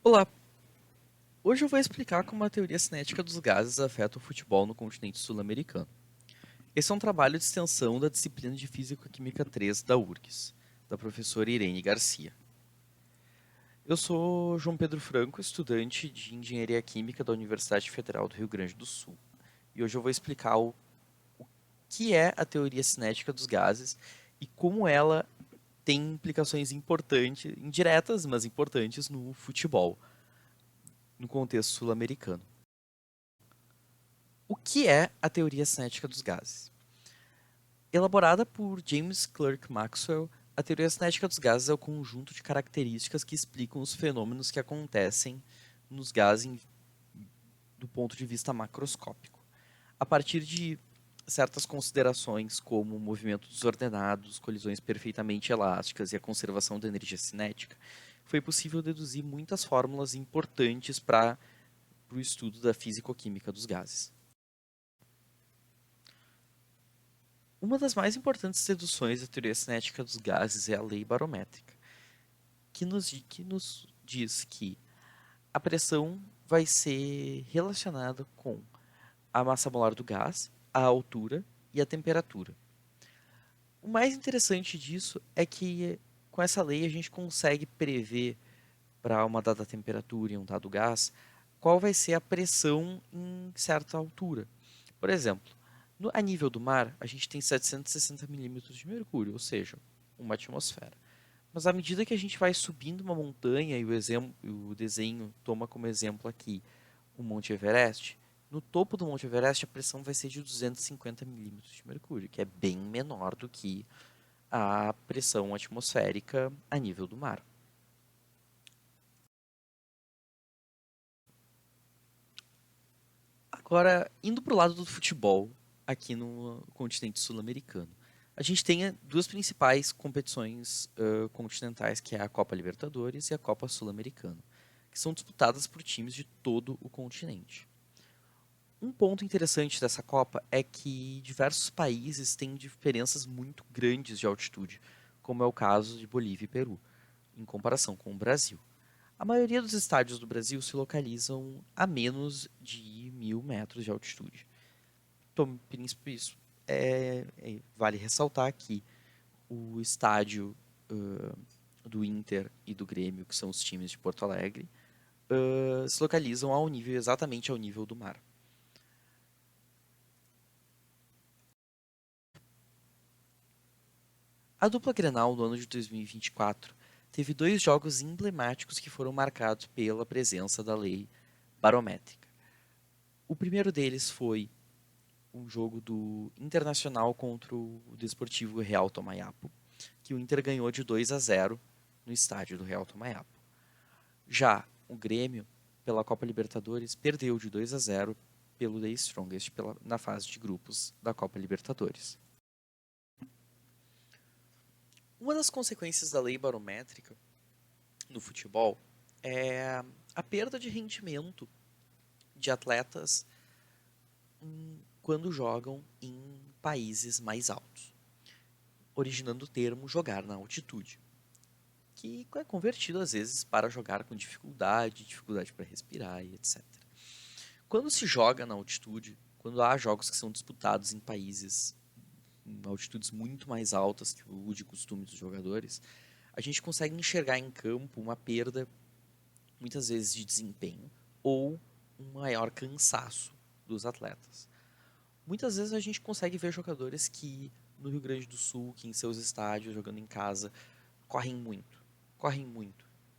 Olá, hoje eu vou explicar como a teoria cinética dos gases afeta o futebol no continente sul-americano. Esse é um trabalho de extensão da disciplina de Físico-Química 3 da URGS, da professora Irene Garcia. Eu sou João Pedro Franco, estudante de Engenharia Química da Universidade Federal do Rio Grande do Sul. E hoje eu vou explicar o que é a teoria cinética dos gases e como ela tem implicações importantes, indiretas, mas importantes no futebol, no contexto sul-americano. O que é a teoria cinética dos gases? Elaborada por James Clerk Maxwell, a teoria cinética dos gases é o conjunto de características que explicam os fenômenos que acontecem nos gases do ponto de vista macroscópico. A partir de certas considerações como movimento desordenados, colisões perfeitamente elásticas e a conservação da energia cinética, foi possível deduzir muitas fórmulas importantes para o estudo da físico-química dos gases. Uma das mais importantes deduções da teoria cinética dos gases é a lei barométrica, que nos diz que a pressão vai ser relacionada com a massa molar do gás, a altura e a temperatura. O mais interessante disso é que com essa lei a gente consegue prever para uma dada temperatura e um dado gás qual vai ser a pressão em certa altura. Por exemplo, a nível do mar, a gente tem 760 milímetros de mercúrio, ou seja, uma atmosfera. Mas à medida que a gente vai subindo uma montanha, e o desenho toma como exemplo aqui o Monte Everest, no topo do Monte Everest a pressão vai ser de 250 milímetros de mercúrio, que é bem menor do que a pressão atmosférica a nível do mar. Agora, indo para o lado do futebol, aqui no continente sul-americano, a gente tem duas principais competições continentais, que é a Copa Libertadores e a Copa Sul-Americana, que são disputadas por times de todo o continente. Um ponto interessante dessa Copa é que diversos países têm diferenças muito grandes de altitude, como é o caso de Bolívia e Peru, em comparação com o Brasil. A maioria dos estádios do Brasil se localizam a menos de 1.000 metros de altitude. Então, isso vale ressaltar que o estádio do Inter e do Grêmio, que são os times de Porto Alegre, se localizam exatamente ao nível do mar. A dupla Grenal no ano de 2024 teve dois jogos emblemáticos que foram marcados pela presença da lei barométrica. O primeiro deles foi um jogo do Internacional contra o Desportivo Real Tomayapo, que o Inter ganhou de 2-0 no estádio do Real Tomayapo. Já o Grêmio, pela Copa Libertadores, perdeu de 2-0 pelo The Strongest na fase de grupos da Copa Libertadores. Uma das consequências da lei barométrica no futebol é a perda de rendimento de atletas quando jogam em países mais altos, originando o termo jogar na altitude, que é convertido às vezes para jogar com dificuldade para respirar e etc. Quando se joga na altitude, quando há jogos que são disputados em países em altitudes muito mais altas que o de costume dos jogadores, a gente consegue enxergar em campo uma perda, muitas vezes, de desempenho ou um maior cansaço dos atletas. Muitas vezes a gente consegue ver jogadores que no Rio Grande do Sul, que em seus estádios, jogando em casa, correm muito,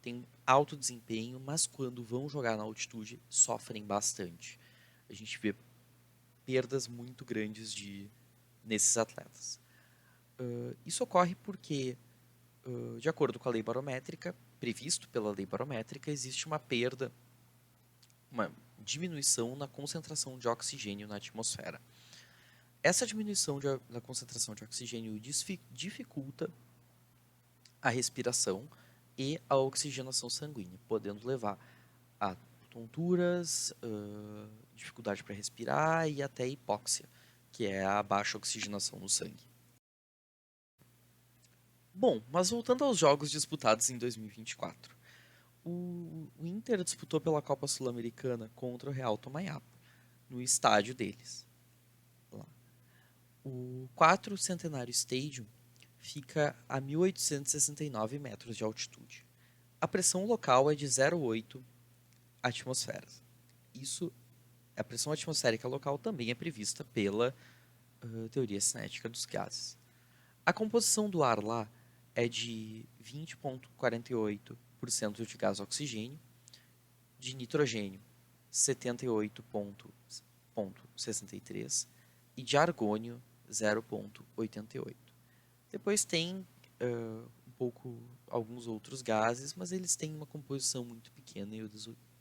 têm alto desempenho, mas quando vão jogar na altitude, sofrem bastante. A gente vê perdas muito grandes nesses atletas. Isso ocorre porque, de acordo com a lei barométrica, previsto pela lei barométrica, existe uma perda, uma diminuição na concentração de oxigênio na atmosfera. Essa diminuição da concentração de oxigênio dificulta a respiração e a oxigenação sanguínea, podendo levar a tonturas, dificuldade para respirar e até hipóxia, que é a baixa oxigenação no sangue. Bom, mas voltando aos jogos disputados em 2024. O Inter disputou pela Copa Sul-Americana contra o Real Tomaiapo, no estádio deles. Lá. O 4 Centenário Stadium fica a 1.869 metros de altitude. A pressão local é de 0,8 atmosferas. A pressão atmosférica local também é prevista pela teoria cinética dos gases. A composição do ar lá é de 20,48% de gás oxigênio, de nitrogênio 78,63% e de argônio 0,88%. Depois tem alguns outros gases, mas eles têm uma composição muito pequena e eu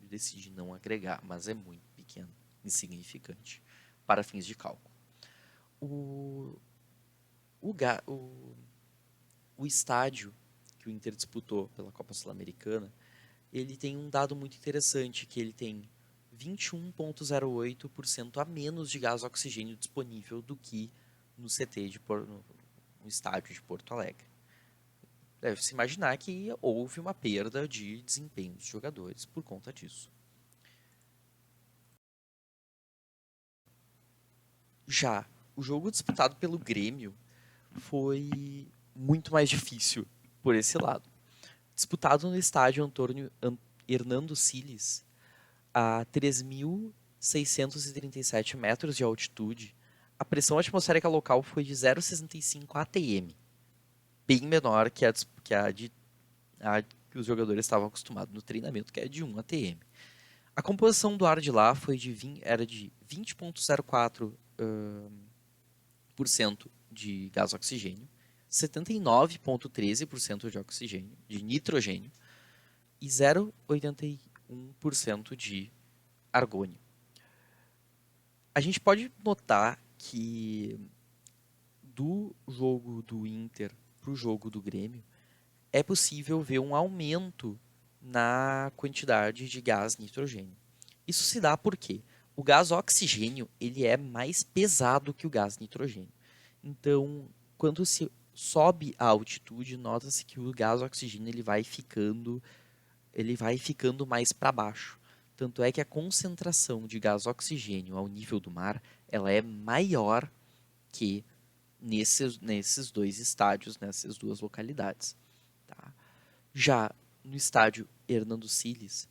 decidi não agregar, mas é muito pequeno, insignificante, para fins de cálculo. O estádio que o Inter disputou pela Copa Sul-Americana, ele tem um dado muito interessante, que ele tem 21,08% a menos de gás oxigênio disponível do que no estádio de Porto Alegre. Deve-se imaginar que houve uma perda de desempenho dos jogadores por conta disso. Já o jogo disputado pelo Grêmio foi muito mais difícil por esse lado. Disputado no estádio Antônio Hernando Siles, a 3.637 metros de altitude, a pressão atmosférica local foi de 0,65 atm, bem menor que a que os jogadores estavam acostumados no treinamento, que é de 1 atm. A composição do ar de lá era de 20,04% de gás oxigênio, 79,13% de oxigênio, de nitrogênio e 0,81% de argônio. A gente pode notar que do jogo do Inter para o jogo do Grêmio é possível ver um aumento na quantidade de gás nitrogênio. Isso se dá porque o gás oxigênio ele é mais pesado que o gás nitrogênio. Então, quando se sobe a altitude, nota-se que o gás oxigênio ele vai ficando mais para baixo. Tanto é que a concentração de gás oxigênio ao nível do mar ela é maior que nesses dois estádios, nessas duas localidades. Tá? Já no estádio Hernando Siles,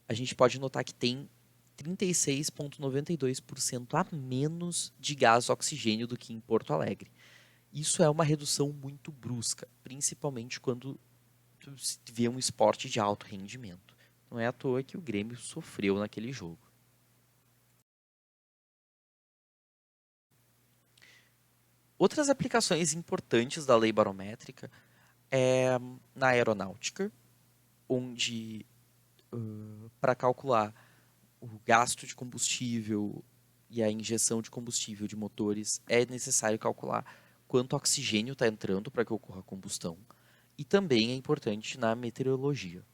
a gente pode notar que tem 36,92% a menos de gás oxigênio do que em Porto Alegre. Isso é uma redução muito brusca, principalmente quando se vê um esporte de alto rendimento. Não é à toa que o Grêmio sofreu naquele jogo. Outras aplicações importantes da lei barométrica é na aeronáutica, onde para calcular o gasto de combustível e a injeção de combustível de motores é necessário calcular quanto oxigênio está entrando para que ocorra a combustão. E também é importante na meteorologia.